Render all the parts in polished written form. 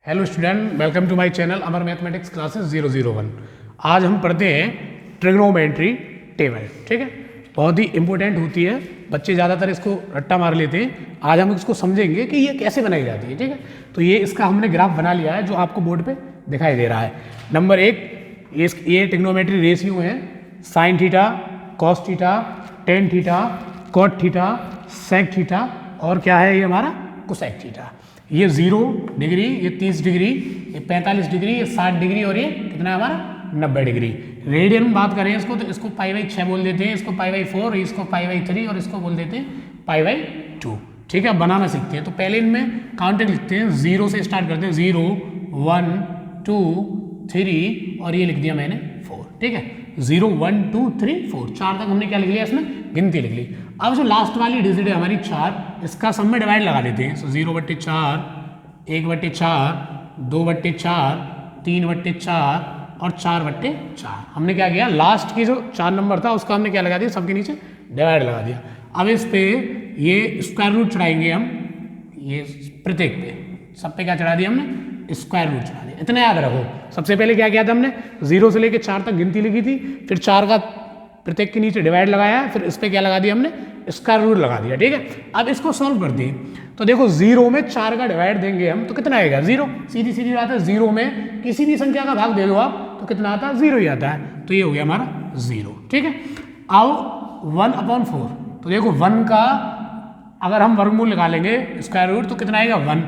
Hello student, welcome to my channel Amar mathematics classes 001। आज हम पढ़ते हैं ट्रिग्नोमेट्री टेबल। ठीक है, बहुत ही इंपॉर्टेंट होती है, बच्चे ज़्यादातर इसको रट्टा मार लेते हैं। आज हम इसको समझेंगे कि ये कैसे बनाई जाती है। ठीक है, तो ये इसका हमने ग्राफ बना लिया है जो आपको बोर्ड पे दिखाई दे रहा है। नंबर 1, ये ट्रिग्नोमेट्री रेशियो है sine theta, cos theta, tan theta, cot theta, sec theta और क्या है ये हमारा कोसेक थीटा। ये 0 डिग्री, ये 30 डिग्री, ये 45 डिग्री, ये 60 डिग्री और ये कितना है हमारा 90 डिग्री। रेडियन में बात करें इसको तो इसको π/6 बोल देते हैं, इसको π/4, इसको π/3 और इसको बोल देते हैं π/2। ठीक है, बनाना सीखते हैं तो पहले इनमें काउंटिंग लिखते हैं, 0 से स्टार्ट करते हैं। 0 1 2 3 और ये लिख दिया मैंने 4। ठीक है, 0 1 2 3 4, 4 तक हमने क्या लिख लिया, इसमें गिनती लिख ली। अब जो लास्ट वाली डिजिट है हमारी 4, इसका सब में डिवाइड लगा देते हैं। 0/4, 1/4, 2/4, 3/4 और 4/4। हमने क्या किया, लास्ट की जो 4 नंबर था उसका हमने क्या लगा दिया, सबके नीचे डिवाइड लगा दिया। अब इस पे ये स्क्वायर रूट चढ़ाएंगे हम, ये प्रत्येक पे सब पे क्या चढ़ा दिया हमने, स्क्वायर रूट चढ़ा दिया। इतना याद रखो। सबसे पहले क्या किया था हमने, 0 से लेकर 4 तक गिनती लिखी थी, फिर 4 का प्रत्येक के नीचे डिवाइड लगाया, फिर इस पर क्या लगा दिया हमने, स्क्वायर रूट लगा दिया। ठीक है, अब इसको सॉल्व कर दिए तो देखो 0 में 4 का डिवाइड देंगे हम तो कितना आएगा, 0। सीधी सीधी बात है, 0 में किसी भी संख्या का भाग दे दो आप तो कितना आता है, 0 ही आता है। तो ये हो गया हमारा 0। ठीक है, आओ 1/4, तो देखो 1 का अगर हम वर्गमूल निकालेंगे स्क्वायर रूट तो कितना आएगा 1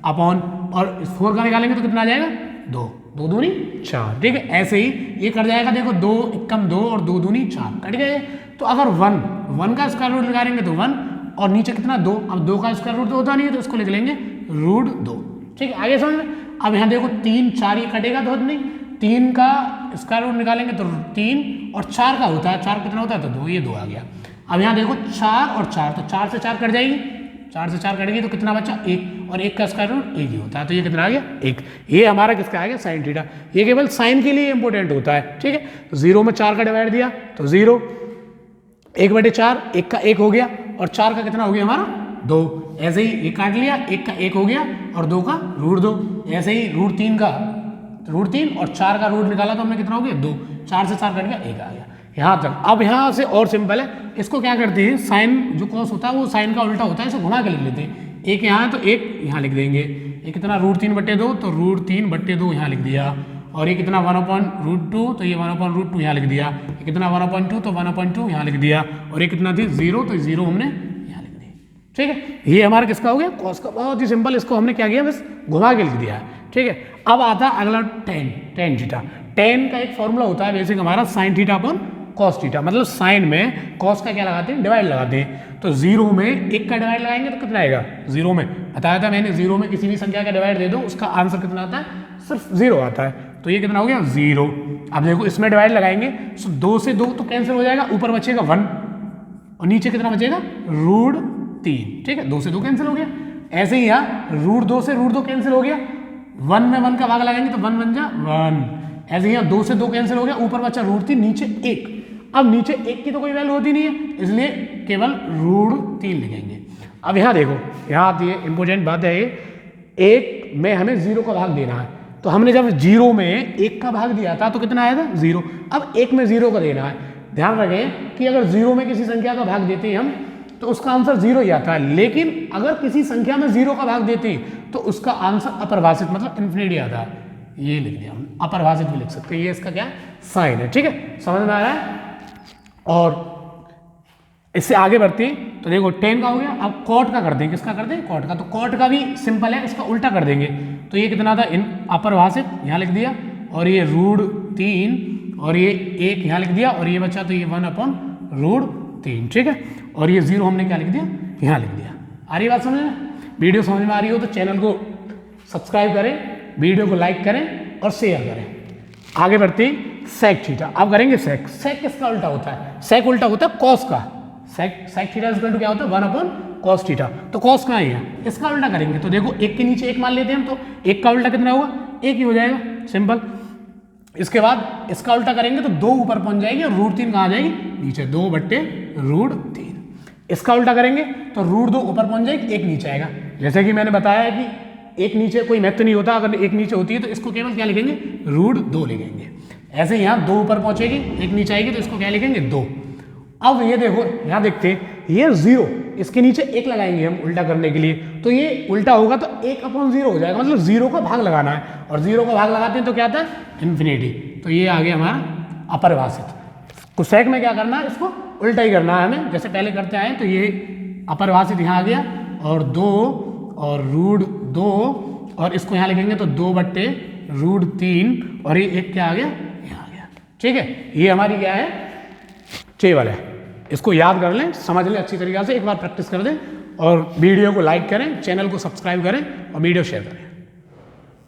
अपॉन, और 4 का निकालेंगे तो कितना आ जाएगा 2, 2 दूनी 4। ठीक है, ऐसे ही ये कट जाएगा, देखो 2 एकम 2 और 2 दूनी 4 कट गए। तो अगर 1 का स्क्वायर रूट निकालेंगे तो 1 और नीचे कितना 2, अब 2 का स्क्वायर रूट तो होता नहीं है तो इसको लिख लेंगे √2। ठीक है, आगे समझ में। अब यहाँ देखो 3 4 ये कटेगा तो नहीं, 3 का स्क्वायर रूट निकालेंगे तो 3 और 4 का होता है, 4 कितना होता है तो 2, ये 2 आ गया। अब यहाँ देखो 4 और 4, तो 4 से 4 कट जाएगी, 4 से 4 कटेगी तो कितना बचा 1, और 1 का स्क्वायर रूट 1 ही होता है, तो ये कितना आ गया 1। ये हमारा किसका आ गया, साइन थीटा। ये केवल साइन के लिए इंपॉर्टेंट होता है। ठीक है, 0 में 4 का डिवाइड दिया तो 0, 1/4, 1 का 1 हो गया और 4 का कितना हो गया हमारा 2। ऐसे ही ये काट लिया, 1 का 1 हो गया और 2 का √2। ऐसे ही √3 का √3 और 4 का रूट निकाला तो हमने कितना हो गया 2, 4 से 4 कट गया 1 आ गया यहाँ तक। अब यहाँ से और सिंपल है, इसको क्या करते हैं, साइन जो कॉस होता है वो साइन का उल्टा होता है, इसे घुमा के लिख लेते हैं। 1 यहाँ है तो 1 यहाँ लिख देंगे, ये कितना √3/2 तो √3/2 यहाँ लिख दिया, और ये कितना 1/√2 तो ये 1/√2 यहाँ लिख दिया, ये कितना 1/2 तो 1/2 यहाँ लिख दिया, और ये कितना थी 0 तो 0 हमने यहाँ लिख दिया। ठीक है, ये हमारा किसका हो गया, कॉस का। बहुत ही सिंपल, इसको हमने क्या किया, बस घुमा के लिख दिया है। ठीक है, अब आता है अगला टेन थीटा। टेन का एक फॉर्मूला होता है बेसिक हमारा, sine theta upon cos theta. मतलब साइन में कॉस का क्या लगाते हैं, डिवाइड लगाते हैं। तो 0 में 1 का डिवाइड लगाएंगे तो कितना आएगा, 0 में बताया था मैंने, 0 में किसी भी संख्या का डिवाइड दे दो उसका आंसर कितना आता है, सिर्फ 0 आता है। तो ये कितना हो गया 0। अब देखो इसमें डिवाइड लगाएंगे तो 2 से 2 तो कैंसिल हो जाएगा, ऊपर बचेगा 1 और नीचे कितना बचेगा √3। ठीक है, 2 से 2 कैंसिल हो गया। ऐसे ही यहाँ √2 से √2 कैंसिल हो गया, 1 में 1 का भाग लगाएंगे तो 1 बन जा 1। ऐसे ही यहाँ 2 से 2 कैंसिल हो गया, ऊपर बचा √3, नीचे 1। अब नीचे 1 की तो कोई वैल्यू होती नहीं है, इसलिए केवल √3 लिखेंगे। अब यहाँ देखो, यहाँ आती है इंपॉर्टेंट बात है, 1 में हमें 0 का भाग देना है। तो हमने जब 0 में 1 का भाग दिया था तो कितना आया था 0। अब 1 में 0 का देना है। ध्यान रखें कि अगर 0 में किसी संख्या का भाग देते हैं हम तो उसका आंसर 0 ही आता है, लेकिन अगर किसी संख्या में 0 का भाग देते हैं तो उसका आंसर अपरिभाषित मतलब इन्फिनिटी आता है। ये लिख दिया हम, अपरिभाषित भी लिख सकते हैं, ये इसका क्या साइन है। ठीक है, समझ में आ रहा है। और इससे आगे बढ़ते हैं तो देखो 10 का हो गया। अब कॉट का कर देंगे, किसका कर दें, कॉट का। तो कॉट का भी सिंपल है, इसका उल्टा कर देंगे। तो ये कितना था, इन अपरिभाषित यहाँ लिख दिया, और ये √3 और ये 1 यहाँ लिख दिया, और ये बचा तो ये 1/√3। ठीक है, और ये 0 हमने क्या लिख दिया, यहाँ लिख दिया। आ रही बात समझ में? वीडियो समझ में आ रही हो तो चैनल को सब्सक्राइब करें, वीडियो को लाइक करें और शेयर करें। आगे बढ़ते हैं, सेक थीटा। अब करेंगे सेक। सेक किसका उल्टा होता है, सेक उल्टा होता है कॉस का। सेक थीटा इक्वल टू क्या होता है, 1/cos थीटा। तो कॉस कहाँ है, इसका उल्टा करेंगे तो देखो 1 के नीचे 1 मान लेते हैं हम, तो 1 का उल्टा कितना होगा, 1 ही हो जाएगा, सिंपल। इसके बाद इसका उल्टा करेंगे तो 2 ऊपर पहुंच जाएगी और √3 कहाँ आ जाएगी, नीचे, 2/√3। इसका उल्टा करेंगे तो √2 ऊपर पहुंच जाएगी, 1 नीचे आएगा। जैसे कि मैंने बताया कि एक नीचे कोई महत्व नहीं होता, अगर एक नीचे होती है तो इसको केवल क्या लिखेंगे, √2 लिखेंगे। ऐसे यहाँ 2 ऊपर पहुंचेगी, एक नीचे आएगी तो इसको क्या लिखेंगे, 2। अब ये देखो यहाँ देखते हैं, ये 0, इसके नीचे 1 लगाएंगे हम उल्टा करने के लिए, तो ये उल्टा होगा तो 1/0 हो जाएगा, मतलब 0 का भाग लगाना है, और 0 का भाग लगाते हैं तो क्या आता है, इन्फिनिटी। तो ये आ गया हमारा अपरिभाषित। कोसेक में क्या करना है, इसको उल्टा ही करना है हमें, जैसे पहले करते आए। तो ये अपरिभाषित यहाँ आ गया, और 2 और √2, और इसको यहाँ लिखेंगे तो 2/√3, और ये 1 क्या आ गया, यहाँ आ गया। ठीक है, ये हमारी क्या है, टेबल है। इसको याद कर लें, समझ लें अच्छी तरीके से, एक बार प्रैक्टिस कर दें, और वीडियो को लाइक करें, चैनल को सब्सक्राइब करें और वीडियो शेयर करें।